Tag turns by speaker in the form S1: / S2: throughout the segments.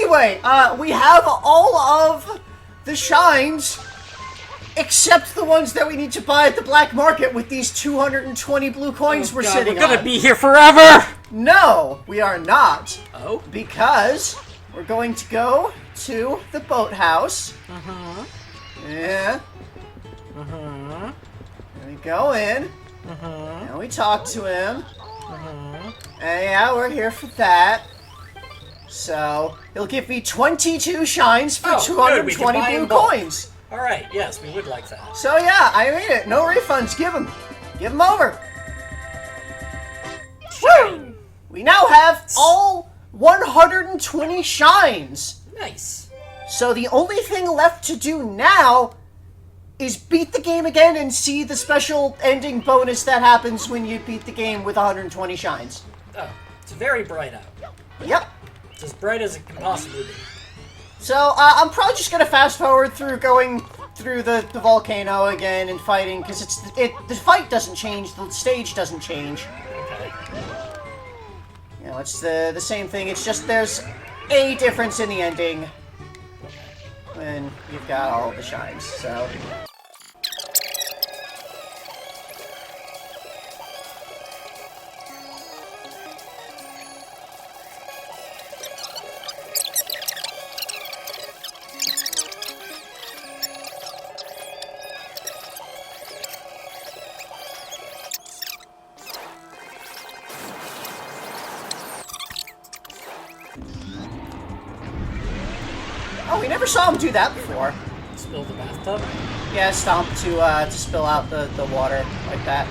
S1: Anyway, we have all of the shines, except the ones that we need to buy at the black market with these 220 blue coins we're sitting on.
S2: We're gonna be here forever!
S1: No, we are not.
S2: Oh?
S1: Because we're going to go to the boathouse.
S2: Uh-huh.
S1: Yeah.
S2: Uh-huh.
S1: And we go in.
S2: Uh-huh.
S1: And we talk to him.
S2: Uh-huh.
S1: And yeah, we're here for that. So, he'll give me 22 shines for 220 blue coins.
S2: Alright, yes, we would like that.
S1: So yeah, I mean it. No refunds. Give them. Give them over.
S2: Shine.
S1: Woo! We now have all 120 shines.
S2: Nice.
S1: So the only thing left to do now is beat the game again and see the special ending bonus that happens when you beat the game with 120 shines.
S2: Oh, it's very bright out.
S1: Yep.
S2: It's as bright as it can possibly be.
S1: So, I'm probably just gonna fast forward through going through the volcano again and fighting, because the fight doesn't change, the stage doesn't change.
S2: Okay.
S1: You know, it's the same thing, it's just there's a difference in the ending when you've got all of the shines, so... Oh, we never saw him do that before.
S2: Spill the bathtub?
S1: Yeah, stomp to spill out the water like that.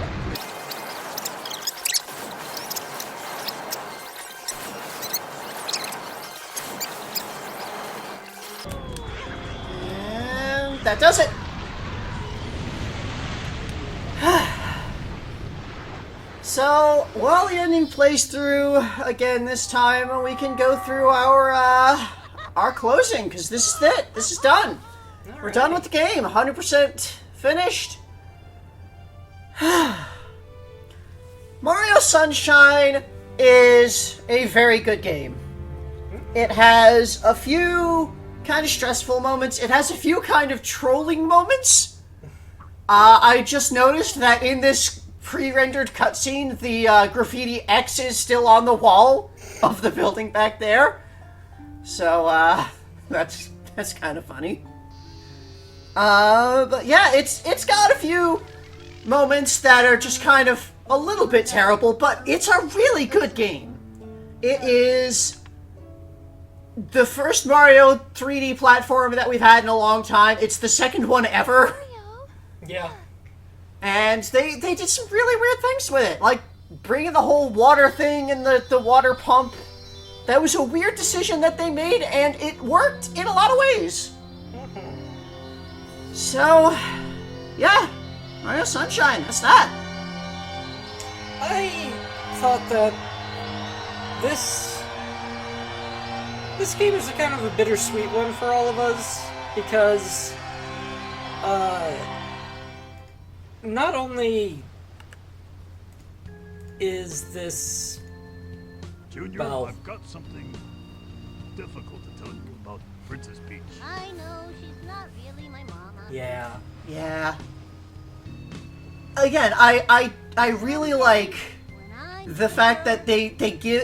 S1: And that does it. So, while the ending plays through again this time, we can go through our closing, because this is it. This is done. We're done with the game. 100% finished. Mario Sunshine is a very good game. It has a few kind of stressful moments. It has a few kind of trolling moments. I just noticed that in this pre-rendered cutscene, the graffiti X is still on the wall of the building back there. So, that's kind of funny. But yeah, it's got a few moments that are just kind of a little bit terrible, but it's a really good game. It is the first Mario 3D platform that we've had in a long time. It's the second one ever.
S2: Yeah.
S1: And they did some really weird things with it, like bringing the whole water thing and the water pump. That was a weird decision that they made, and it worked in a lot of ways. So, yeah, Mario Sunshine, that's that.
S2: I thought that this game is a kind of a bittersweet one for all of us, because not only is this
S3: Junior,
S2: Valve.
S3: I've got something difficult to tell you about Princess Peach.
S4: I know, she's not really my mama.
S2: Yeah.
S1: Yeah. Again, I really like the fact that they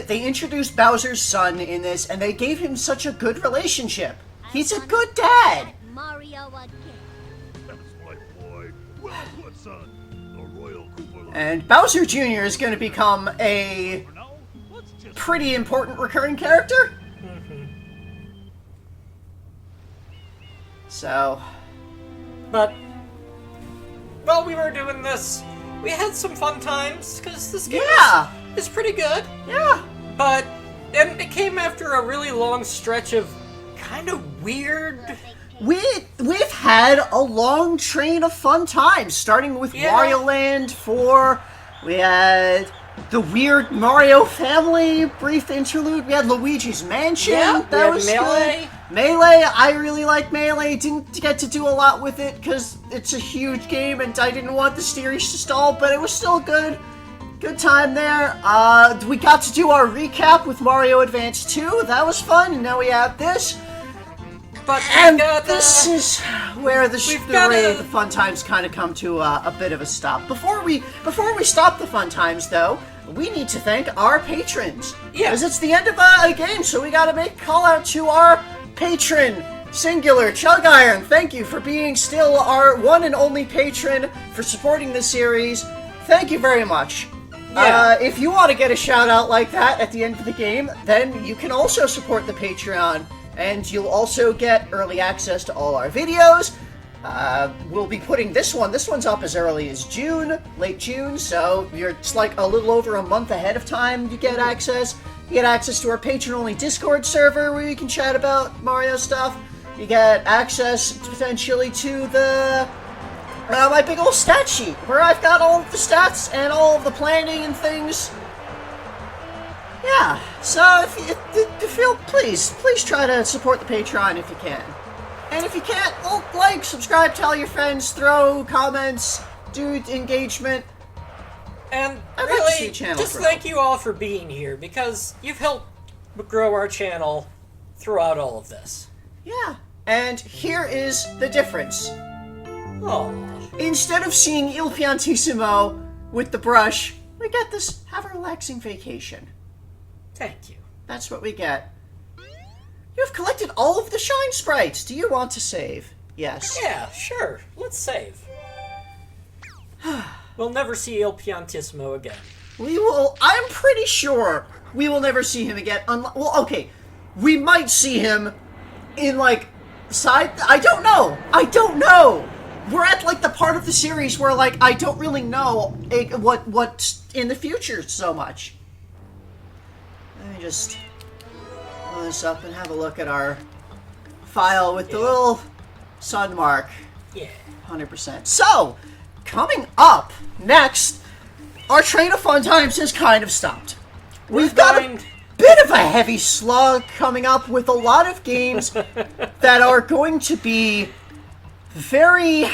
S1: introduced Bowser's son in this, and they gave him such a good relationship. He's a good dad.
S4: Mario would kill.
S3: That's my boy. Well put, son. The Royal Koopa.
S1: And Bowser Jr. is going to become a
S3: For now, let's just
S1: pretty important recurring character. So,
S2: But while we were doing this, we had some fun times, because this game is pretty good.
S1: yeah.
S2: But and it came after a really long stretch of kind of weird.
S1: We've had a long train of fun times, starting with Wario Land 4. We had the weird Mario family brief interlude. We had Luigi's Mansion.
S2: Yeah,
S1: that
S2: we
S1: was
S2: had Melee.
S1: good. Melee, I really like Melee. Didn't get to do a lot with it because it's a huge game and I didn't want the series to stall, but it was still good. Good time there. We got to do our recap with Mario Advance 2. That was fun, and now we have this.
S2: But
S1: And this is where the fun times kind of come to a bit of a stop. Before we stop the fun times, though, we need to thank our patrons.
S2: Yeah.
S1: Because it's the end of a game, so we gotta make a call out to our patron. Singular, Chug Iron, thank you for being still our one and only patron, for supporting the series. Thank you very much.
S2: Yeah.
S1: If you want to get a shout out like that at the end of the game, then you can also support the Patreon, and you'll also get early access to all our videos. We'll be putting this one's up as early as June, late June, so it's like a little over a month ahead of time you get access. You get access to our patron-only Discord server where you can chat about Mario stuff. You get access potentially to the my big old stat sheet where I've got all of the stats and all of the planning and things. Yeah, so if you feel, please try to support the Patreon if you can. And if you can't, well, like, subscribe, tell your friends, throw comments, do engagement.
S2: And
S1: I'd like to
S2: really,
S1: see the channel
S2: just
S1: grow.
S2: thank you all for being here, because you've helped grow our channel throughout all of this.
S1: Yeah, and here is the difference.
S2: Oh,
S1: Instead of seeing Il Piantissimo with the brush, we get this have a relaxing vacation.
S2: thank you.
S1: That's what we get. You have collected all of the Shine Sprites. Do you want to save? Yes.
S2: Yeah, sure. Let's save. We'll never see Il Piantissimo again.
S1: We will. I'm pretty sure we will never see him again. Well, okay. We might see him in, like, side. I don't know. We're at, like, the part of the series where, like, I don't really know what's in the future so much. Let me just pull this up and have a look at our file with the little sun mark.
S2: Yeah.
S1: 100%. So, coming up next, our train of fun times has kind of stopped. We've got a bit of a heavy slug coming up with a lot of games that are going to be very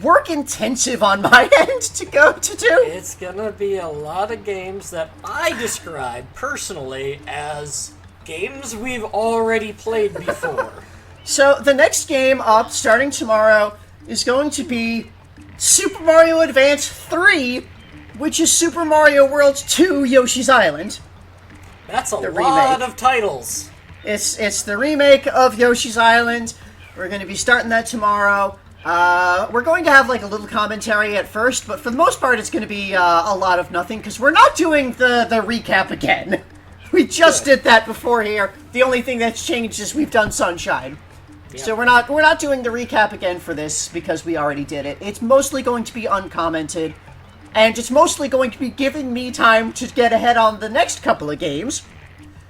S1: work intensive on my end to do.
S2: It's gonna be a lot of games that I describe personally as games we've already played before.
S1: So the next game up, starting tomorrow, is going to be Super Mario Advance 3, which is Super Mario World 2 Yoshi's Island.
S2: That's a
S1: The
S2: lot
S1: remake.
S2: of titles.
S1: It's the remake of Yoshi's Island. We're going to be starting that tomorrow. We're going to have like a little commentary at first, but for the most part it's going to be a lot of nothing, because we're not doing the recap again. We just did that before here. The only thing that's changed is we've done Sunshine.
S2: Yep.
S1: So we're not doing the recap again for this because we already did it. It's mostly going to be uncommented, and it's mostly going to be giving me time to get ahead on the next couple of games.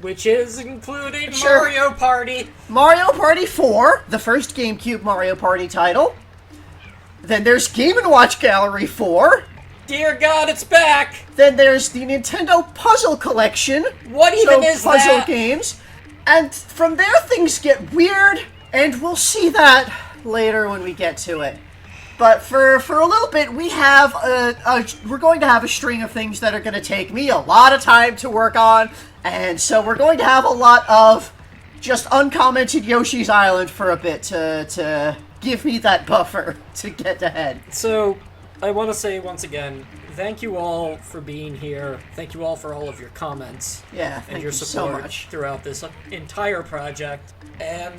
S2: Which is including
S1: Sure.
S2: Mario Party.
S1: Mario Party 4, the first GameCube Mario Party title. Then there's Game & Watch Gallery 4.
S2: Dear God, it's back!
S1: Then there's the Nintendo Puzzle Collection.
S2: What even is
S1: puzzle
S2: that?
S1: games. And from there things get weird, and we'll see that later when we get to it. But for a little bit, we have we're going to have a string of things that are going to take me a lot of time to work on, and so we're going to have a lot of just uncommented Yoshi's Island for a bit to give me that buffer to get ahead.
S2: So, I want to say once again, thank you all for being here. Thank you all for all of your comments.
S1: Yeah,
S2: and
S1: thank
S2: your
S1: you so
S2: support
S1: much.
S2: throughout this entire project. And,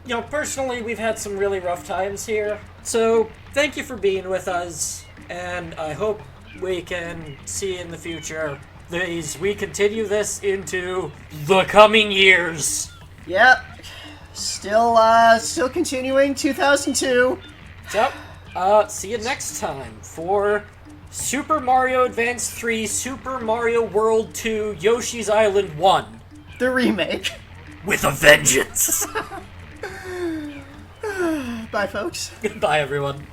S2: you know, personally, we've had some really rough times here. So, thank you for being with us, and I hope we can see in the future as we continue this into the coming years.
S1: Yep. Still continuing 2002.
S2: So, see you next time for Super Mario Advance 3, Super Mario World 2, Yoshi's Island 1.
S1: The remake.
S2: With a vengeance!
S1: Bye, folks.
S2: Goodbye, everyone.